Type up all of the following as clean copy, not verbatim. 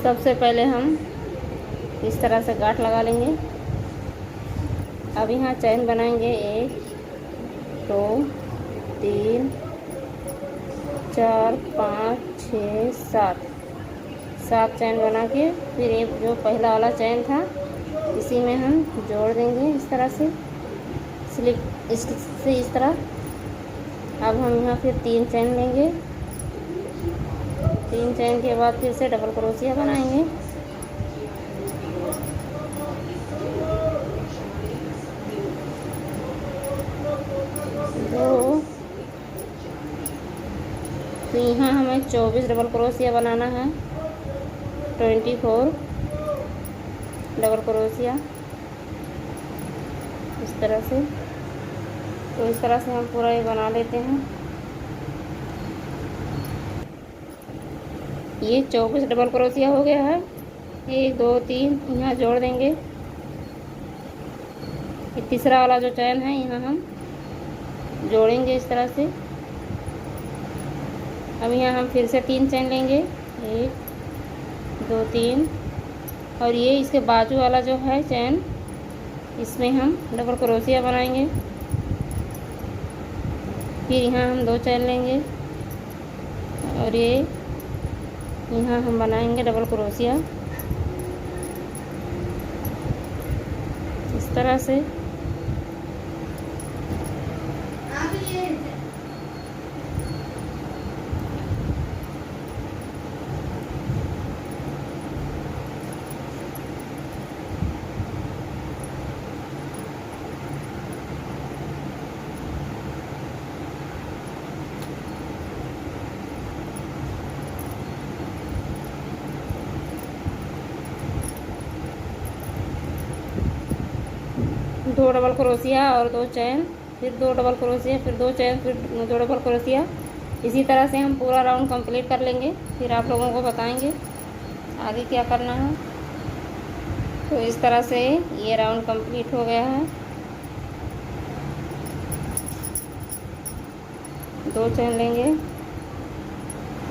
सबसे पहले हम इस तरह से गांठ लगा लेंगे। अब यहाँ चैन बनाएंगे 1 2 3 4 5 6 7 चैन बना के फिर ये जो पहला वाला चैन था इसी में हम जोड़ देंगे इस तरह से स्लिप स्टिच से इस तरह। अब हम यहाँ फिर 3 चैन लेंगे। 3 चैन के बाद फिर से डबल क्रोशिया बनाएंगे। तो यहाँ हमें 24 डबल क्रोशिया बनाना है। 24 डबल क्रोशिया इस तरह से। तो इस तरह से हम पूरा ये बना लेते हैं। ये 24 डबल क्रोशिया हो गया है। 1 2 3 यहाँ जोड़ देंगे। ये तीसरा वाला जो चैन है यहाँ हम जोड़ेंगे इस तरह से। अब यहाँ हम फिर से 3 चैन लेंगे 1 2 3 और ये इसके बाजू वाला जो है चैन इसमें हम डबल क्रोशिया बनाएंगे। फिर यहाँ हम 2 चैन लेंगे और ये यहाँ हम बनाएंगे डबल क्रोशिया इस तरह से। दो डबल क्रोशिया और 2 चैन, फिर 2 डबल क्रोशिया, फिर 2 चैन, फिर 2 डबल क्रोशिया। इसी तरह से हम पूरा राउंड कंप्लीट कर लेंगे। फिर आप लोगों को बताएंगे आगे क्या करना है। तो इस तरह से ये राउंड कंप्लीट हो गया है। 2 चैन लेंगे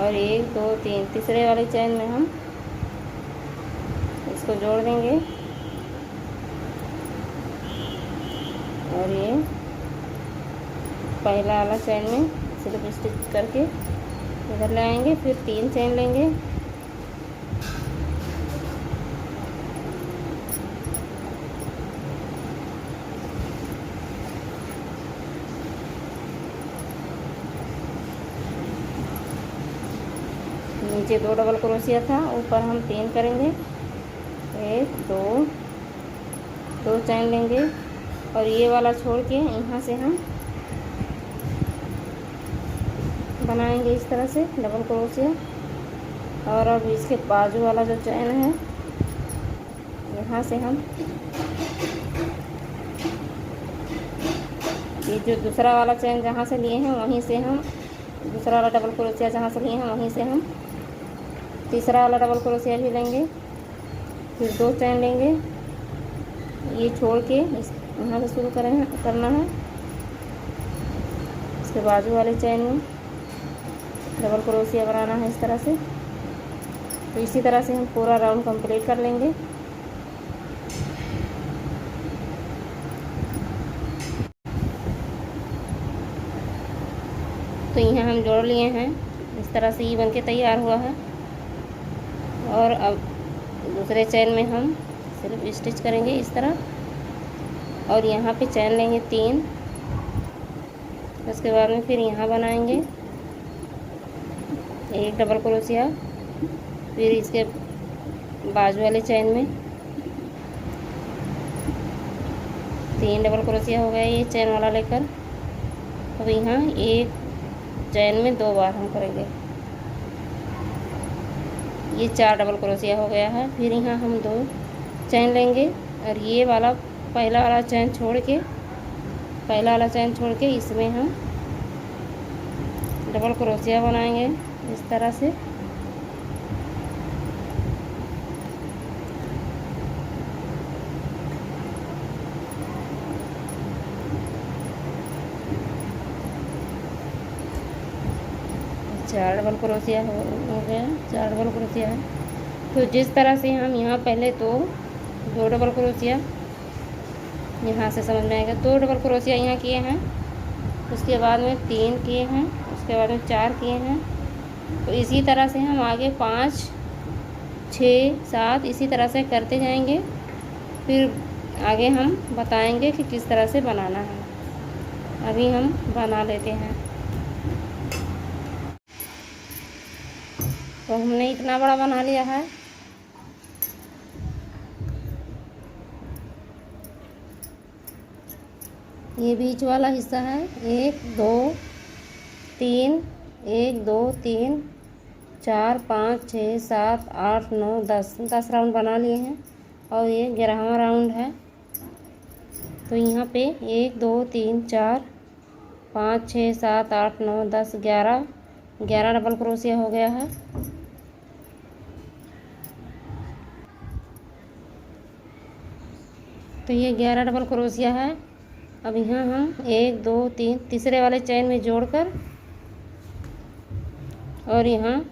और 1 2 3 तीसरे वाले चैन में हम इसको जोड़ देंगे और ये पहला वाला चैन में सिर्फ स्टिच करके इधर ले आएंगे। फिर 3 चैन लेंगे नीचे 2 डबल क्रोशिया था, ऊपर हम 3 करेंगे। 1 2 चैन लेंगे और ये वाला छोड़ के यहाँ से हम बनाएंगे इस तरह से डबल क्रोशिया। और अब इसके बाजू वाला जो चैन है यहाँ से हम ये जो दूसरा वाला चैन जहाँ से लिए हैं वहीं से हम दूसरा वाला डबल क्रोशिया जहाँ से लिए हैं वहीं से हम तीसरा वाला डबल क्रोशिया भी लेंगे। फिर 2 चैन लेंगे, ये छोड़ के इस यहाँ से शुरू करना है। इसके बाजू वाले चैन में डबल क्रोशिया बनाना है इस तरह से। तो इसी तरह से हम पूरा राउंड कंप्लीट कर लेंगे। तो यहाँ हम जोड़ लिए हैं इस तरह से, ये बनके तैयार हुआ है। और अब दूसरे चैन में हम सिर्फ स्टिच करेंगे इस तरह और यहाँ पे चैन लेंगे 3। उसके बाद में फिर यहाँ बनाएंगे 1 डबल क्रोशिया, फिर इसके बाजू वाले चैन में 3 डबल क्रोशिया हो गया ये चैन वाला लेकर। अब यहाँ एक चैन में 2 बार हम करेंगे, ये 4 डबल क्रोशिया हो गया है। फिर यहाँ हम 2 चैन लेंगे और ये वाला पहला वाला चैन छोड़ के इसमें हम डबल क्रोशिया बनाएंगे इस तरह से। चार डबल क्रोशिया हो गया, 4 डबल क्रोशिया है। तो जिस तरह से हम यहाँ पहले तो 2 डबल क्रोशिया, यहाँ से समझ में आएगा, 2 डबल क्रोशिया यहाँ किए हैं, उसके बाद में 3 किए हैं, उसके बाद में 4 किए हैं। तो इसी तरह से हम आगे 5, 6, 7 इसी तरह से करते जाएंगे। फिर आगे हम बताएंगे कि किस तरह से बनाना है। अभी हम बना लेते हैं। तो हमने इतना बड़ा बना लिया है। ये बीच वाला हिस्सा है 1 2 3, 1 2 3 4 5 6 7 8 9 10 राउंड बना लिए हैं और ये 11वां राउंड है। तो यहाँ पे 1 2 3 4 5 6 7 8 9 10 11 डबल क्रोशिया हो गया है। तो ये 11 डबल क्रोशिया है। अब यहाँ हम 1 2 3 तीसरे वाले चेन में जोड़कर और यहाँ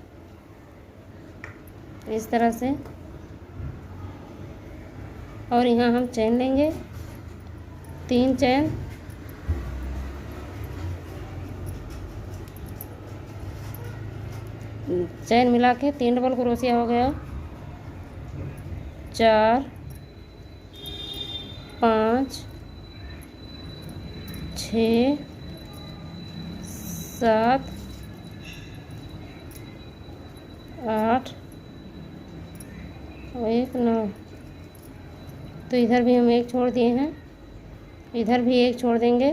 इस तरह से और यहाँ हम चेन लेंगे 3 चेन, चेन मिला के 3 डबल क्रोशिया हो गया। 4 5 6 7 8 और 1 9। तो इधर भी हम एक छोड़ दिए हैं, इधर भी एक छोड़ देंगे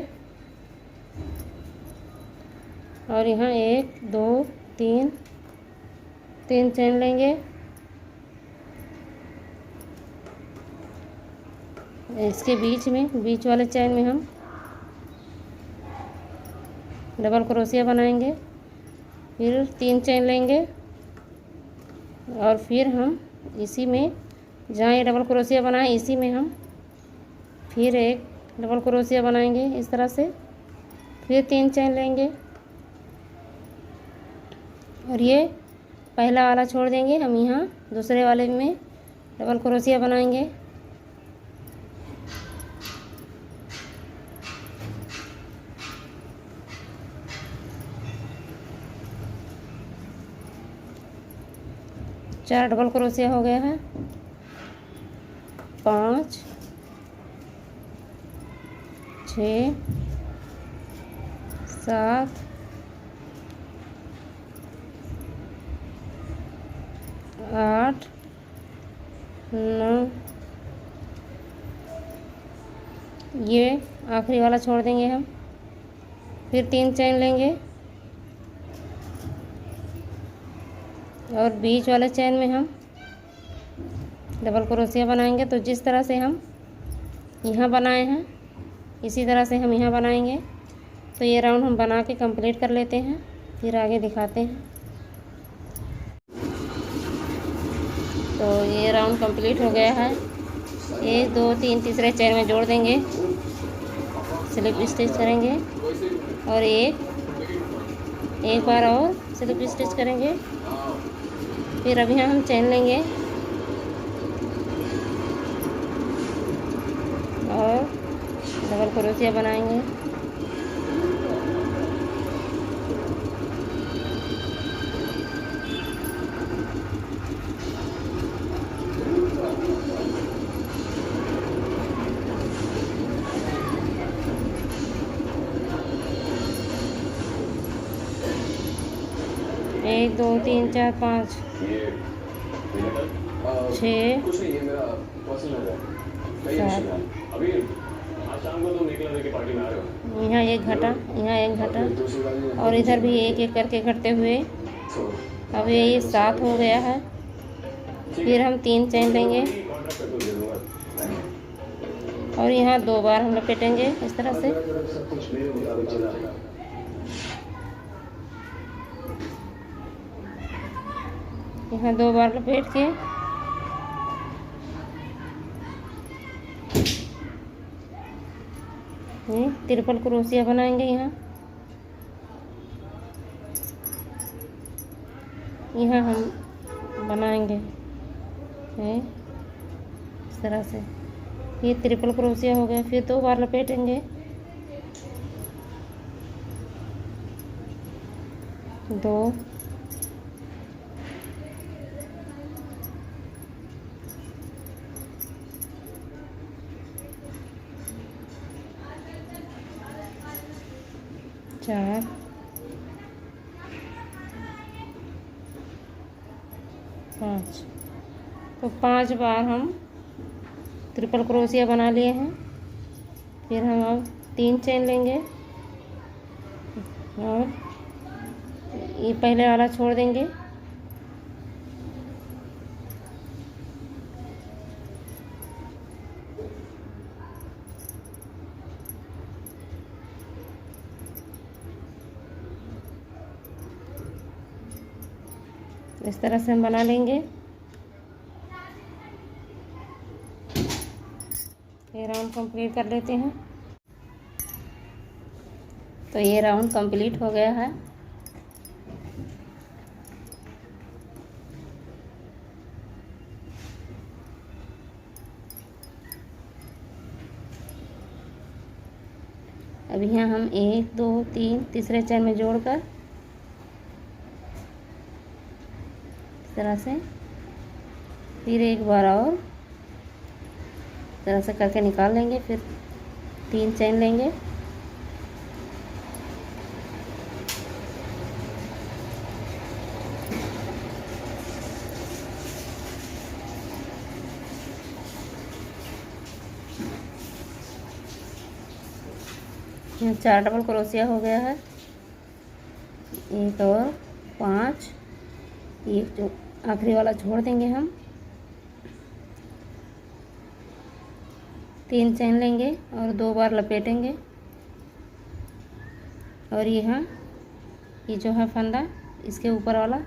और यहाँ 1 2 3 चेन लेंगे। इसके बीच वाले चेन में हम डबल क्रोशिया बनाएंगे, फिर 3 चेन लेंगे और फिर हम इसी में जहाँ ये डबल क्रोशिया बनाए इसी में हम फिर एक डबल क्रोशिया बनाएंगे इस तरह से, फिर 3 चेन लेंगे और ये पहला वाला छोड़ देंगे। हम यहाँ दूसरे वाले में डबल क्रोशिया बनाएंगे। चार डबल क्रोशिया हो गया है। 5 6 7 8 9। ये आखिरी वाला छोड़ देंगे हम, फिर 3 चेन लेंगे और बीच वाले चेन में हम डबल क्रोशिया बनाएंगे। तो जिस तरह से हम यहाँ बनाए हैं इसी तरह से हम यहाँ बनाएंगे। तो ये राउंड हम बना के कंप्लीट कर लेते हैं, फिर आगे दिखाते हैं। तो ये राउंड कंप्लीट हो गया है। 1 2 3 तीसरे चेन में जोड़ देंगे, स्लिप स्टिच करेंगे और एक बार और स्लिप स्टिच करेंगे। फिर अब यहाँ हम चेन लेंगे और डबल क्रोशिया बनाएंगे। एक 2 3 4 5 6 यहाँ एक घटा, यहाँ एक घटा और इधर भी एक एक करके घटते हुए अब ये 7 हो गया है। फिर हम 3 चेन लेंगे और यहाँ 2 बार हम लपेटेंगे इस तरह से। यहाँ 2 बार लपेट के ट्रिपल क्रोशिया बनाएंगे। यहाँ हम बनाएंगे है इस तरह से। ये ट्रिपल क्रोशिया हो गया। फिर 2 बार लपेटेंगे, 2, 4, 5। तो 5 बार हम ट्रिपल क्रोशिया बना लिए हैं। फिर हम अब 3 चेन लेंगे और ये पहले वाला छोड़ देंगे। इस तरह से हम बना लेंगे। ये राउंड कंप्लीट कर लेते हैं। तो ये राउंड कंप्लीट हो गया है। अब यहाँ हम 1 2 3 तीसरे चेन में जोड़कर इस तरह से फिर एक बार और इस तरह से करके निकाल लेंगे। फिर 3 चेन लेंगे, यहाँ 4 डबल क्रोशिया हो गया है। 1 और 5, एक जो आखिरी वाला छोड़ देंगे हम। 3 चेन लेंगे और 2 बार लपेटेंगे। और यहाँ ये जो है फंदा इसके ऊपर वाला,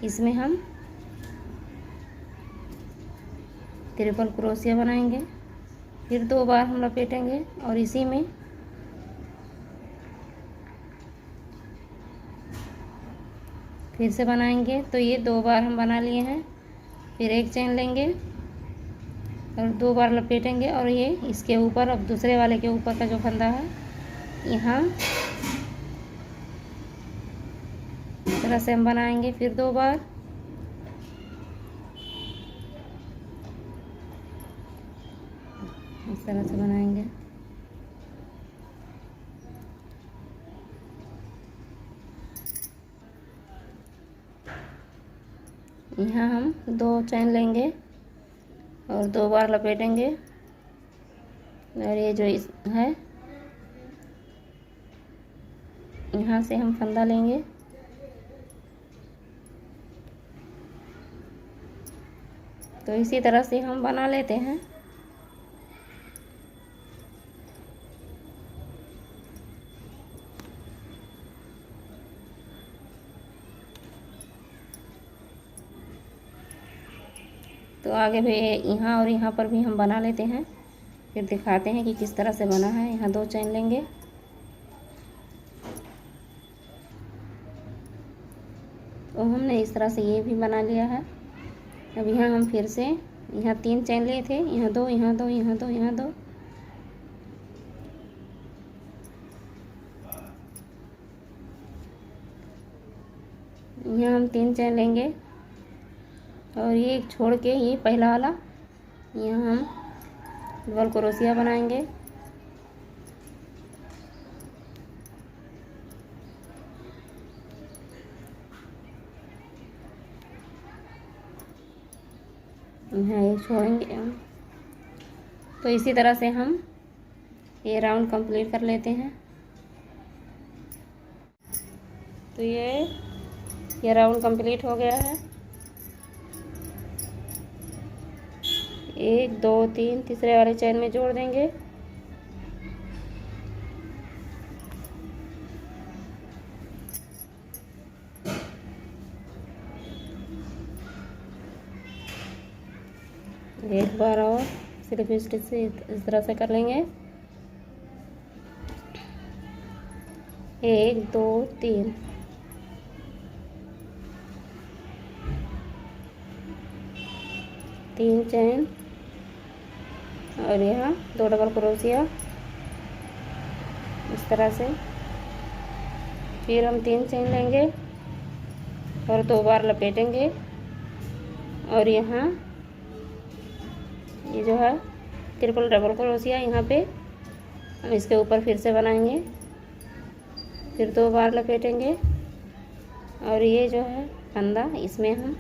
इसमें हम ट्रिपल क्रोशिया बनाएंगे। फिर 2 बार हम लपेटेंगे और इसी में फिर से बनाएंगे। तो ये 2 बार हम बना लिए हैं। फिर एक चेन लेंगे और 2 बार लपेटेंगे और ये इसके ऊपर, अब दूसरे वाले के ऊपर का जो फंदा है यहाँ इस तरह से हम बनाएंगे। फिर 2 बार इस तरह से बनाएंगे। यहाँ हम 2 चेन लेंगे और 2 बार लपेटेंगे और ये जो है यहाँ से हम फंदा लेंगे। तो इसी तरह से हम बना लेते हैं। तो आगे भी यहाँ और यहाँ पर भी हम बना लेते हैं, फिर दिखाते हैं कि किस तरह से बना है। यहाँ 2 चेन लेंगे तो हमने इस तरह से ये भी बना लिया है। अब यहाँ हम फिर से यहाँ 3 चेन लिए थे, यहाँ 2, यहाँ 2, यहाँ 2, यहाँ 2। यहाँ हम 3 चेन लेंगे और ये एक छोड़ के ये पहला वाला यहाँ हम डबल क्रोशिया बनाएंगे। यहाँ एक छोड़ेंगे। तो इसी तरह से हम ये राउंड कंप्लीट कर लेते हैं। तो ये राउंड कंप्लीट हो गया है। 1 2 3 तीसरे वाले चेन में जोड़ देंगे। एक बार और सिर्फ स्टिच से इस तरह से कर लेंगे। 1 2 3 3 चैन और यहाँ 2 डबल क्रोशिया इस तरह से। फिर हम 3 चैन लेंगे और 2 बार लपेटेंगे और यहाँ ये जो है ट्रिपल डबल क्रोशिया यहाँ पे हम इसके ऊपर फिर से बनाएंगे, फिर 2 बार लपेटेंगे और ये जो है फंदा इसमें हम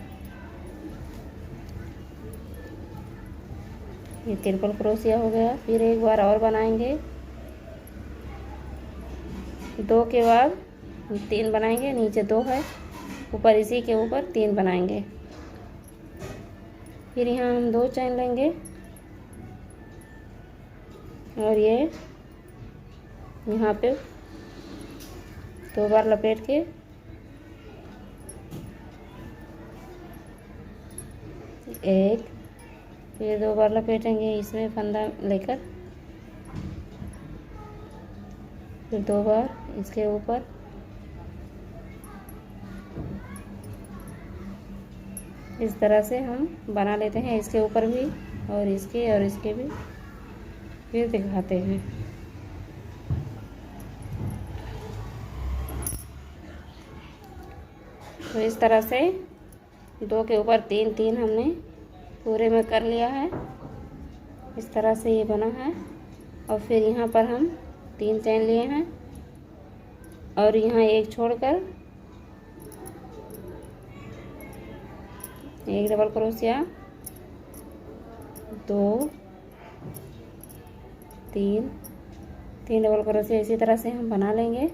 ये ट्रिपल क्रोशिया हो गया। फिर एक बार और बनाएंगे, 2 के बाद 3 बनाएंगे, नीचे 2 है, ऊपर इसी के ऊपर 3 बनाएंगे। फिर यहाँ हम 2 चैन लेंगे और ये यहाँ पे 2 बार लपेट के एक, फिर 2 बार लपेटेंगे इसमें फंदा लेकर, फिर 2 बार इसके ऊपर, इस तरह से हम बना लेते हैं इसके ऊपर भी और इसके भी। फिर दिखाते हैं। तो इस तरह से 2 के ऊपर 3 3 हमने पूरे में कर लिया है। इस तरह से ये बना है और फिर यहाँ पर हम 3 चैन लिए हैं और यहाँ एक छोड़कर एक डबल क्रोशिया, 2 3 डबल क्रोशिया इसी तरह से हम बना लेंगे।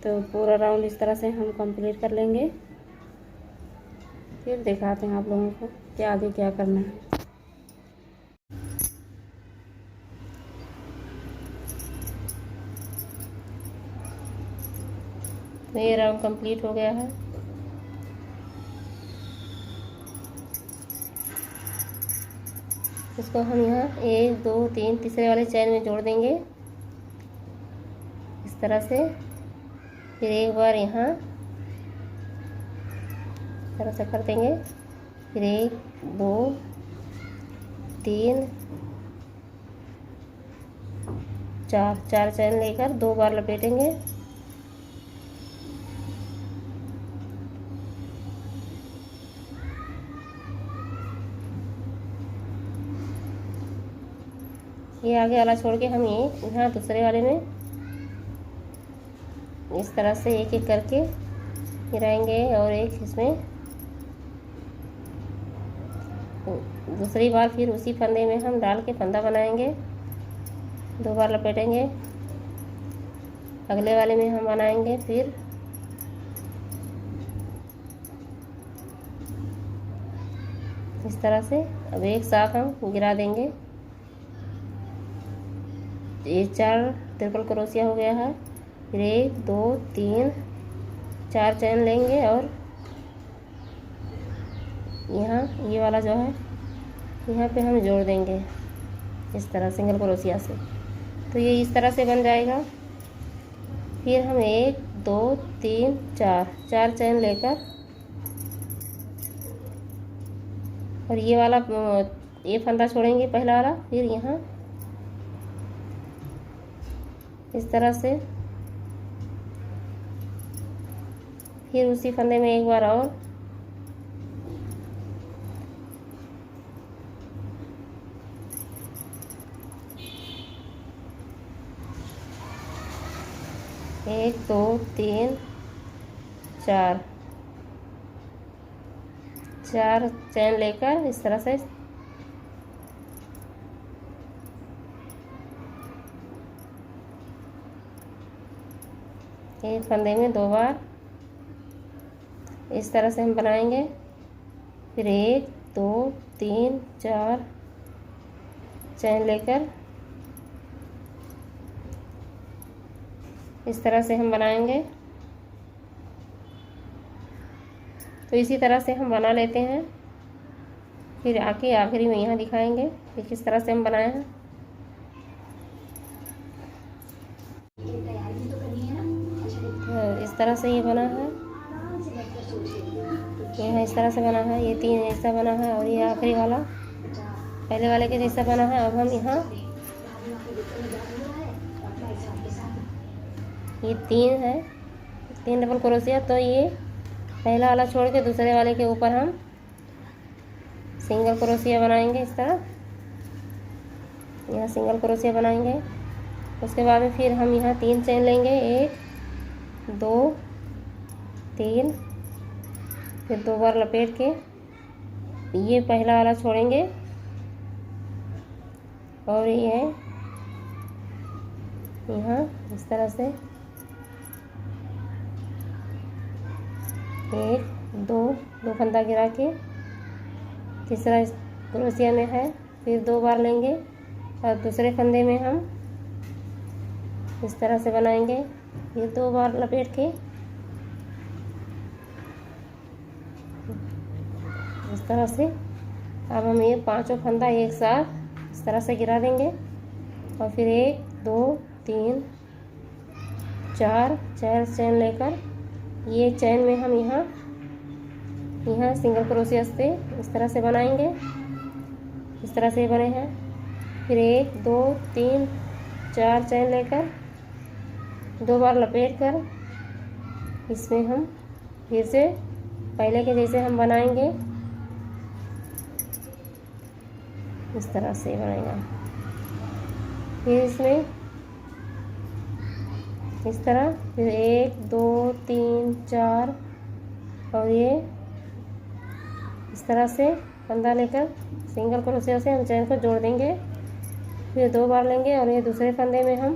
तो पूरा राउंड इस तरह से हम कंप्लीट कर लेंगे। फिर दिखाते हैं आप लोगों को कि आगे क्या करना है। तो ये राउंड कंप्लीट हो गया है। इसको हम यहाँ 1 2 3 तीसरे वाले चैन में जोड़ देंगे इस तरह से। फिर एक बार यहाँ इस तरह से कर देंगे, फिर 1 2 3 4 चैन लेकर 2 बार लपेटेंगे। ये आगे वाला छोड़ के हम ये यहाँ दूसरे वाले में इस तरह से एक एक करके गिराएंगे और एक इसमें दूसरी बार फिर उसी फंदे में हम डाल के फंदा बनाएंगे, 2 बार लपेटेंगे। अगले वाले में हम बनाएंगे फिर इस तरह से। अब एक साथ हम गिरा देंगे। ये 4 ट्रिपल क्रोशिया हो गया है। फिर 1 2 3 4 चैन लेंगे और यहाँ ये वाला जो है यहाँ पे हम जोड़ देंगे इस तरह सिंगल क्रोशिया से। तो ये इस तरह से बन जाएगा। फिर हम 1 2 3 4 चैन लेकर और ये वाला ये फंदा छोड़ेंगे पहला वाला, फिर यहाँ इस तरह से, फिर उसी फंदे में एक बार और एक 2 3 4 चैन लेकर इस तरह से एक फंदे में 2 बार इस तरह से हम बनाएंगे। फिर 1 2 3 4 चैन लेकर इस तरह से हम बनाएंगे। तो इसी तरह से हम बना लेते हैं। फिर आके आखिरी में यहाँ दिखाएंगे कि किस तरह से हम बनाए हैं। तो इस तरह से ये बना है। यहाँ इस तरह से बना है, ये 3 ऐसा बना है और ये आखिरी वाला पहले वाले के जैसा बना है। अब हम यहाँ ये 3 है, 3 डबल क्रोशिया, तो ये पहला वाला छोड़ के दूसरे वाले के ऊपर हम सिंगल क्रोशिया बनाएंगे। इस तरह यहाँ सिंगल क्रोशिया बनाएंगे। उसके बाद में फिर हम यहाँ 3 चेन लेंगे, 1 2 3, फिर 2 बार लपेट के ये पहला वाला छोड़ेंगे और ये यहाँ इस तरह से 1 2 फंदा गिरा के तीसरा इस क्रोशिया में है, फिर 2 बार लेंगे और दूसरे फंदे में हम इस तरह से बनाएंगे, फिर 2 बार लपेट के इस तरह से। अब हम ये 5 फंदा एक साथ इस तरह से गिरा देंगे और फिर 1 2 3 4 चेन लेकर ये चेन में हम यहाँ सिंगल क्रोशिया से इस तरह से बनाएंगे। इस तरह से बने हैं। फिर 1 2 3 4 चेन लेकर 2 बार लपेट कर इसमें हम फिर से पहले के जैसे हम बनाएंगे, इस तरह से बनाएगा। फिर इसमें इस तरह फिर 1 2 3 4 और ये इस तरह से फंदा लेकर सिंगल क्रोशिया से हम चेन को जोड़ देंगे। फिर 2 बार लेंगे और ये दूसरे फंदे में हम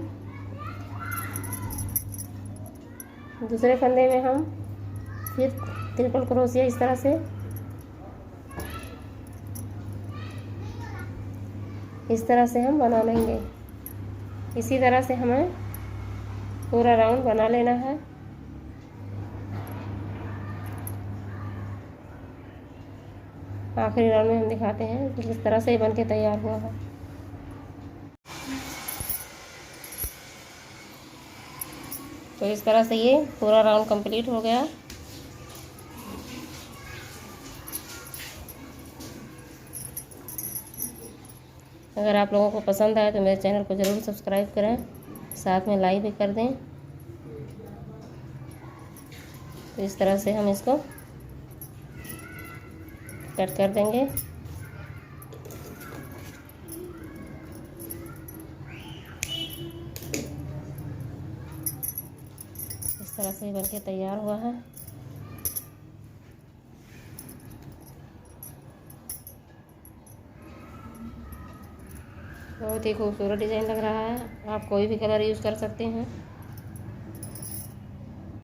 फिर ट्रिपल क्रोशिया इस तरह से हम बना लेंगे। इसी तरह से हमें पूरा राउंड बना लेना है। आखिरी राउंड में हम दिखाते हैं कि किस तरह से बन के तैयार हुआ है। तो इस तरह से ये पूरा राउंड कंप्लीट हो गया। अगर आप लोगों को पसंद आए तो मेरे चैनल को ज़रूर सब्सक्राइब करें, साथ में लाइक भी कर दें। तो इस तरह से हम इसको कट कर देंगे। इस तरह से बनके तैयार हुआ है। बहुत ही खूबसूरत डिज़ाइन लग रहा है। आप कोई भी कलर यूज़ कर सकते हैं।